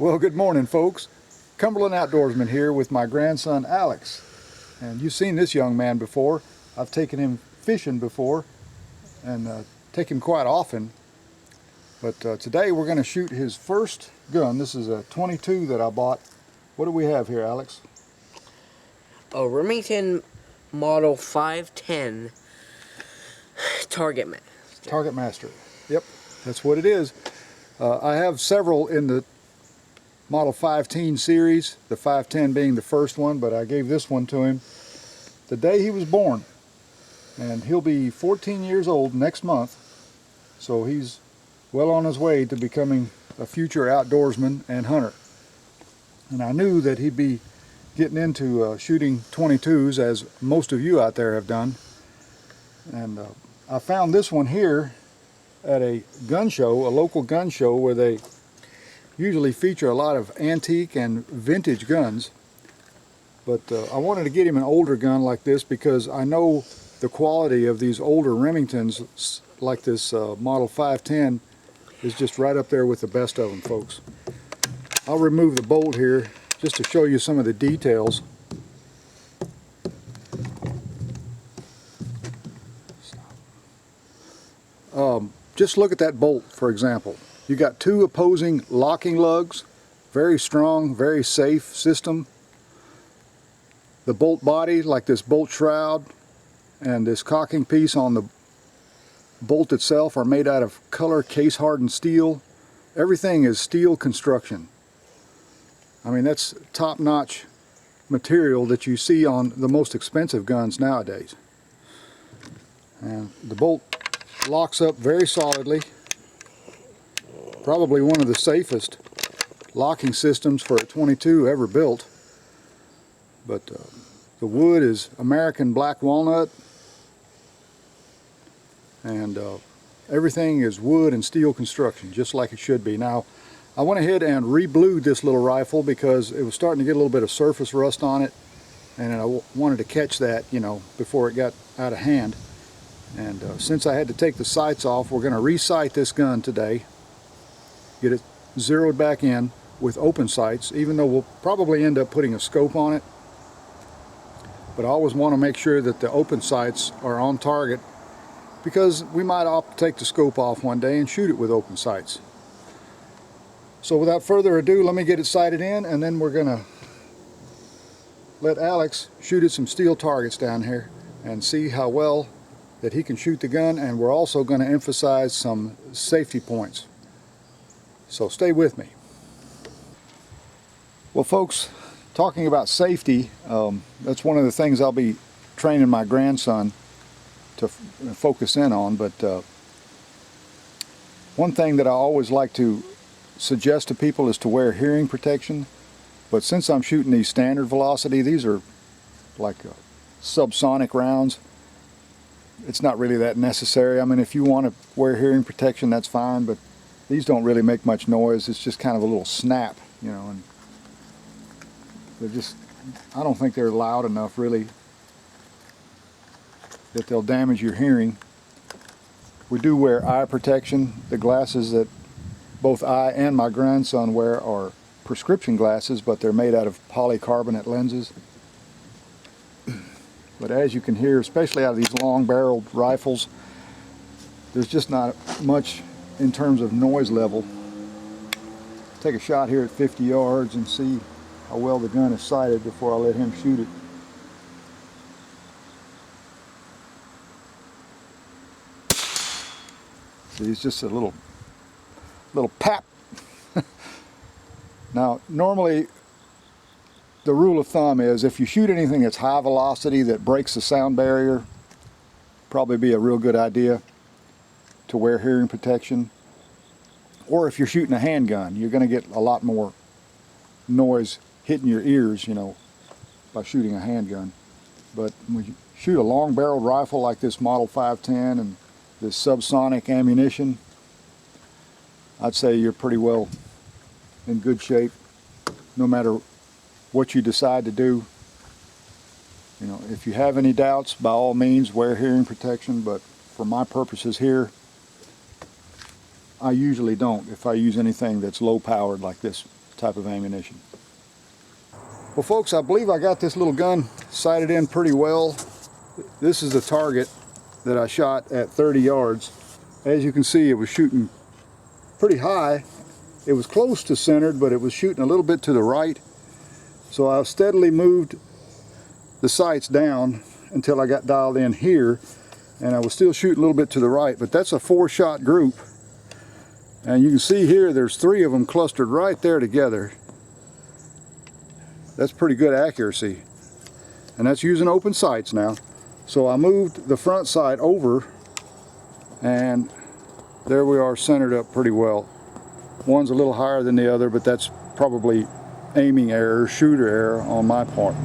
Well, good morning, folks. Cumberland Outdoorsman here with my grandson Alex. And you've seen this young man before. I've taken him fishing before and take him quite often. But today we're going to shoot his first gun. This is a 22 that I bought. What do we have here, Alex? A Remington model 510 Targetmaster. Targetmaster. Yep, that's what it is. I have several in the Model 510 series, the 510 being the first one, but I gave this one to him the day he was born. And he'll be 14 years old next month, so he's well on his way to becoming a future outdoorsman and hunter. And I knew that he'd be getting into shooting 22s, as most of you out there have done. And I found this one here at a gun show, a local gun show, where they usually feature a lot of antique and vintage guns. But I wanted to get him an older gun like this because I know the quality of these older Remingtons like this Model 510 is just right up there with the best of them, folks. I'll remove the bolt here just to show you some of the details. Just look at that bolt, for example. You got two opposing locking lugs, very strong, very safe system. The bolt body, like this bolt shroud and this cocking piece on the bolt itself, are made out of color case hardened steel. Everything is steel construction. I mean, that's top-notch material that you see on the most expensive guns nowadays. And the bolt locks up very solidly. Probably one of the safest locking systems for a 22 ever built. But the wood is American black walnut, and everything is wood and steel construction, just like it should be. Now, I went ahead and re-blued this little rifle because it was starting to get a little bit of surface rust on it, and I wanted to catch that, you know, before it got out of hand. And since I had to take the sights off, we're going to re-sight this gun today, get it zeroed back in with open sights, even though we'll probably end up putting a scope on it. But I always want to make sure that the open sights are on target, because we might opt to take the scope off one day and shoot it with open sights. So without further ado, let me get it sighted in, and then we're going to let Alex shoot at some steel targets down here and see how well that he can shoot the gun. And we're also going to emphasize some safety points. So stay with me. Well, folks, talking about safety, that's one of the things I'll be training my grandson to focus in on. But one thing that I always like to suggest to people is to wear hearing protection. But since I'm shooting these standard velocity, these are like subsonic rounds, it's not really that necessary. I mean, if you want to wear hearing protection, that's fine, but these don't really make much noise. It's just kind of a little snap, you know, and they're just, I don't think they're loud enough really that they'll damage your hearing. We do wear eye protection. The glasses that both I and my grandson wear are prescription glasses, but they're made out of polycarbonate lenses. But as you can hear, especially out of these long-barreled rifles, there's just not much in terms of noise level. Take a shot here at 50 yards and see how well the gun is sighted before I let him shoot it. See, it's just a little pap. Now, normally the rule of thumb is if you shoot anything that's high velocity that breaks the sound barrier, probably be a real good idea to wear hearing protection. Or if you're shooting a handgun, you're going to get a lot more noise hitting your ears, you know, by shooting a handgun. But when you shoot a long-barreled rifle like this Model 510 and this subsonic ammunition, I'd say you're pretty well in good shape, no matter what you decide to do. You know, if you have any doubts, by all means wear hearing protection, but for my purposes here, I usually don't if I use anything that's low powered like this type of ammunition. Well folks, I believe I got this little gun sighted in pretty well. This is the target that I shot at 30 yards. As you can see, it was shooting pretty high. It was close to centered, but it was shooting a little bit to the right. So I steadily moved the sights down until I got dialed in here, and I was still shooting a little bit to the right, but that's a 4-shot group. And you can see here there's 3 of them clustered right there together. That's pretty good accuracy. And that's using open sights now. So I moved the front sight over, and there we are, centered up pretty well. One's a little higher than the other, but that's probably aiming error, shooter error on my part.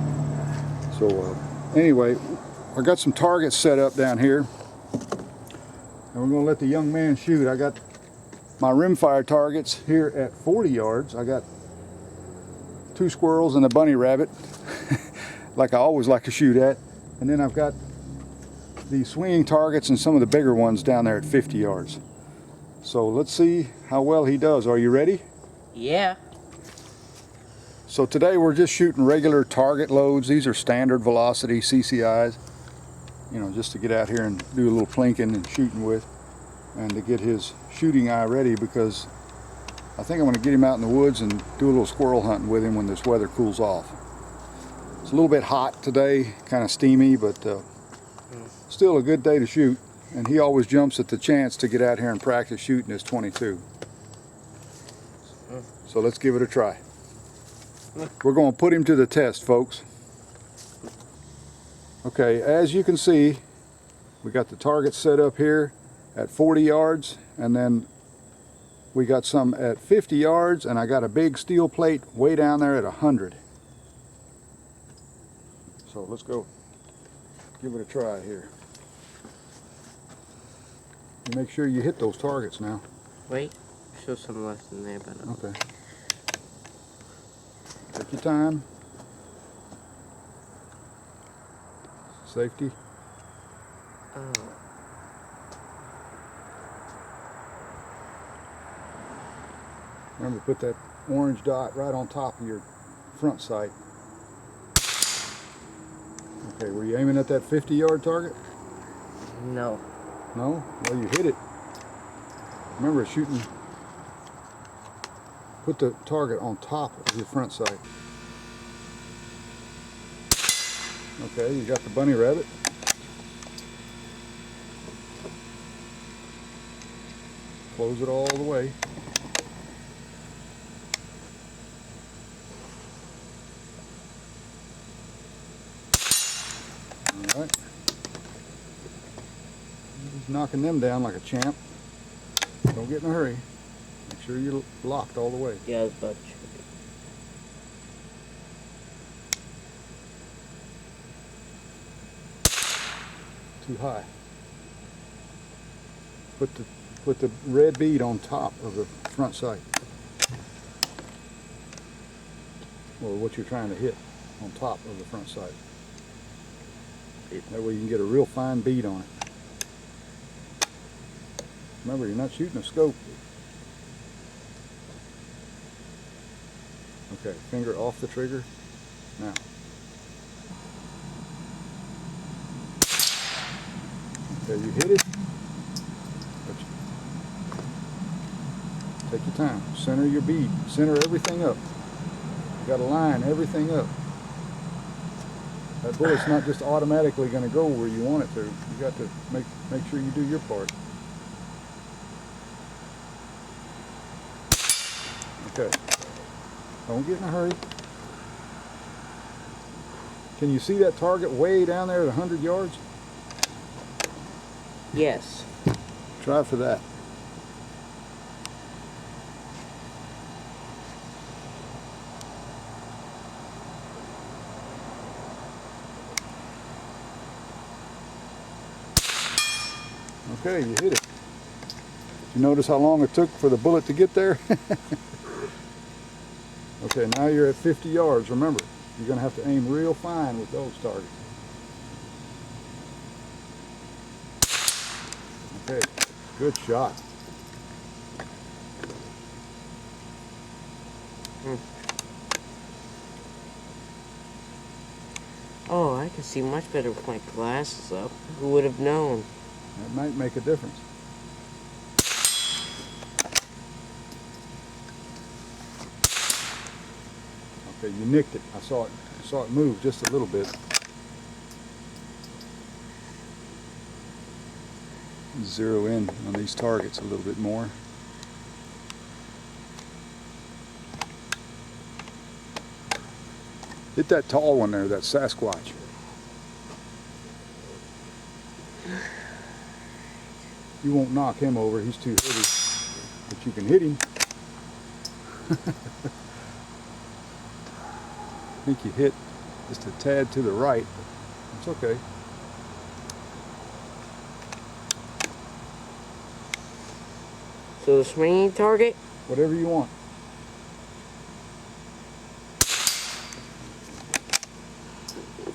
So anyway, I got some targets set up down here, and we're going to let the young man shoot. I got my rimfire targets here at 40 yards. I got 2 squirrels and a bunny rabbit, like I always like to shoot at. And then I've got the swinging targets and some of the bigger ones down there at 50 yards. So let's see how well he does. Are you ready? Yeah. So today we're just shooting regular target loads. These are standard velocity CCIs, you know, just to get out here and do a little plinking and shooting with, and to get his shooting eye ready, because I think I'm going to get him out in the woods and do a little squirrel hunting with him when this weather cools off. It's a little bit hot today, kind of steamy, but still a good day to shoot. And he always jumps at the chance to get out here and practice shooting his 22. So let's give it a try. We're going to put him to the test, folks. Okay, as you can see, we got the target set up here at 40 yards, and then we got some at 50 yards, and I got a big steel plate way down there at 100. So let's go give it a try here. Make sure you hit those targets now. Wait, show some less in there, but okay. Take your time. Safety. Oh. Remember, put that orange dot right on top of your front sight. Okay, were you aiming at that 50-yard target? No. No? Well, you hit it. Remember, shooting, put the target on top of your front sight. Okay, you got the bunny rabbit. Close it all the way. All right. He's knocking them down like a champ. Don't get in a hurry. Make sure you're locked all the way. Yeah, it's about Too high. Put the red bead on top of the front sight. Or what you're trying to hit on top of the front sight. That way you can get a real fine bead on it. Remember, you're not shooting a scope. Okay, finger off the trigger. Now. Okay, you hit it. Take your time. Center your bead. Center everything up. You got to line everything up. That bullet's not just automatically going to go where you want it to. You got to make sure you do your part. Okay. Don't get in a hurry. Can you see that target way down there at 100 yards? yes. Try for that. Okay, you hit it. You notice how long it took for the bullet to get there? Okay, now you're at 50 yards. Remember, you're going to have to aim real fine with those targets. Okay, good shot. Oh, I can see much better with my glasses up. Who would have known? That might make a difference. Okay, you nicked it. I saw it move just a little bit. Zero in on these targets a little bit more. Hit that tall one there, that Sasquatch. You won't knock him over, he's too heavy, but you can hit him. I think you hit just a tad to the right. It's okay. So the swinging target? Whatever you want.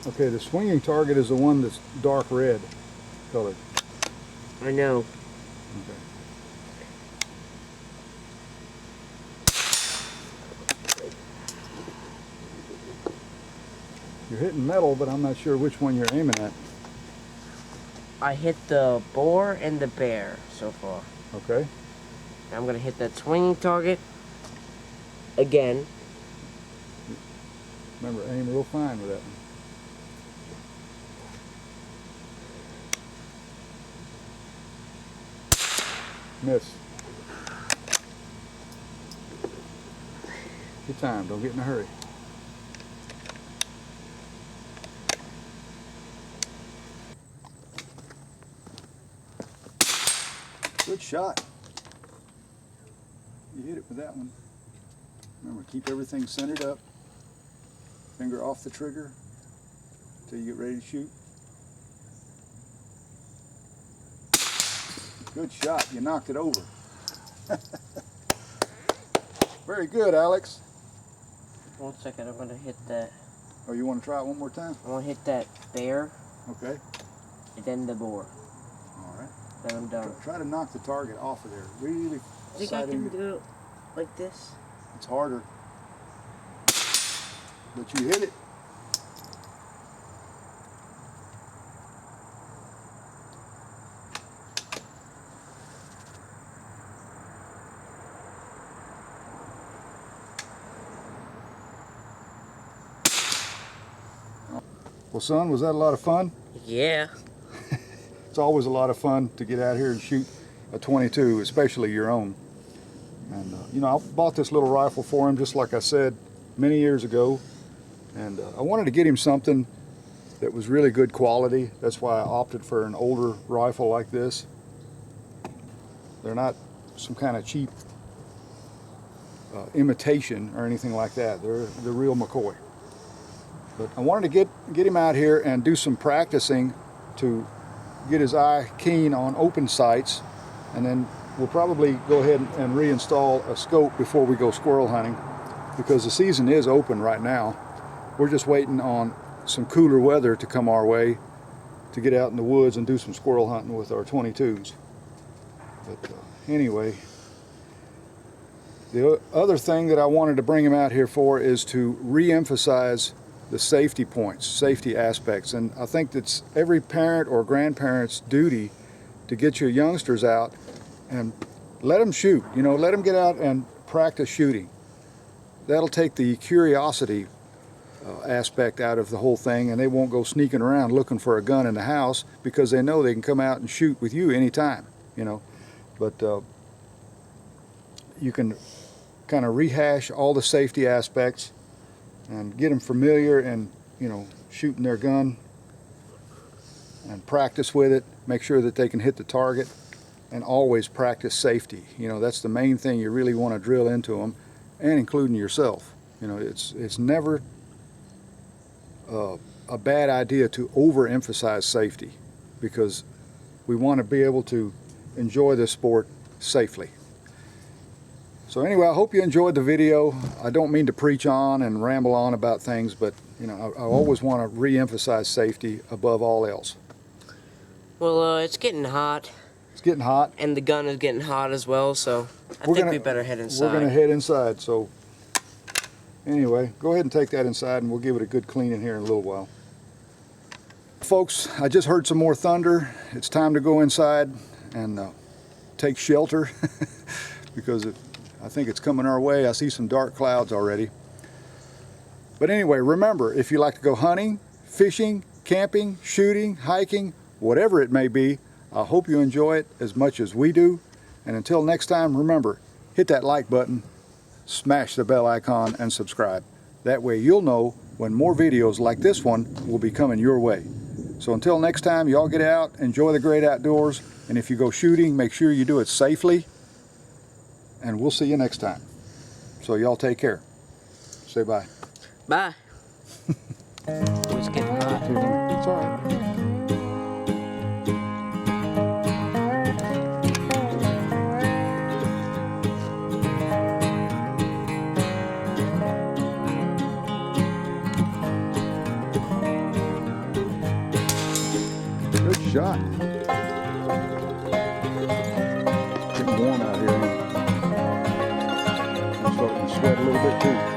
Okay, the swinging target is the one that's dark red colored. I know. Okay. You're hitting metal, but I'm not sure which one you're aiming at. I hit the boar and the bear so far. Okay. I'm gonna hit that swinging target again. Remember, aim real fine with that one. Miss. Good time, don't get in a hurry. Good shot. You hit it with that one. Remember, keep everything centered up. Finger off the trigger until you get ready to shoot. Good shot. You knocked it over. Very good, Alex. 1 second, I'm gonna hit that. Oh, you want to try it one more time? I wanna hit that bear Okay. and then the boar. All right. Then I'm done. Try to knock the target off of there. Really I think I can do it like this. It's harder. But you hit it. Well, son, was that a lot of fun? Yeah. It's always a lot of fun to get out here and shoot a 22, especially your own. And you know, I bought this little rifle for him, just like I said, many years ago. And I wanted to get him something that was really good quality. That's why I opted for an older rifle like this. They're not some kind of cheap imitation or anything like that. They're the real McCoy. But I wanted to get him out here and do some practicing to get his eye keen on open sights, and then we'll probably go ahead and reinstall a scope before we go squirrel hunting, because the season is open right now. We're just waiting on some cooler weather to come our way to get out in the woods and do some squirrel hunting with our 22s. But anyway, the other thing that I wanted to bring him out here for is to re-emphasize the safety points, safety aspects. And I think that's every parent or grandparent's duty to get your youngsters out and let them shoot. You know, let them get out and practice shooting. That'll take the curiosity aspect out of the whole thing, and they won't go sneaking around looking for a gun in the house, because they know they can come out and shoot with you anytime, you know. But you can kind of rehash all the safety aspects and get them familiar and, you know, shooting their gun, and practice with it, make sure that they can hit the target, and always practice safety. You know, that's the main thing you really want to drill into them, and including yourself. You know, it's never a bad idea to overemphasize safety, because we want to be able to enjoy this sport safely. So anyway, I hope you enjoyed the video. I don't mean to preach on and ramble on about things, but you know, I always want to re-emphasize safety above all else. Well, it's getting hot. It's getting hot. And the gun is getting hot as well, so I think we better head inside. We're going to head inside, so Anyway, go ahead and take that inside and we'll give it a good cleaning here in a little while. Folks, I just heard some more thunder. It's time to go inside and take shelter because I think it's coming our way. I see some dark clouds already. But anyway, remember, if you like to go hunting, fishing, camping, shooting, hiking, whatever it may be, I hope you enjoy it as much as we do. And until next time, remember, hit that like button, smash the bell icon, and subscribe. That way you'll know when more videos like this one will be coming your way. So until next time, y'all get out, enjoy the great outdoors, and if you go shooting, make sure you do it safely, and we'll see you next time. So y'all take care. Say bye. Bye. Oh, it's getting hot. It's all right. Good shot. Getting warm out here. I'm starting to sweat a little bit too.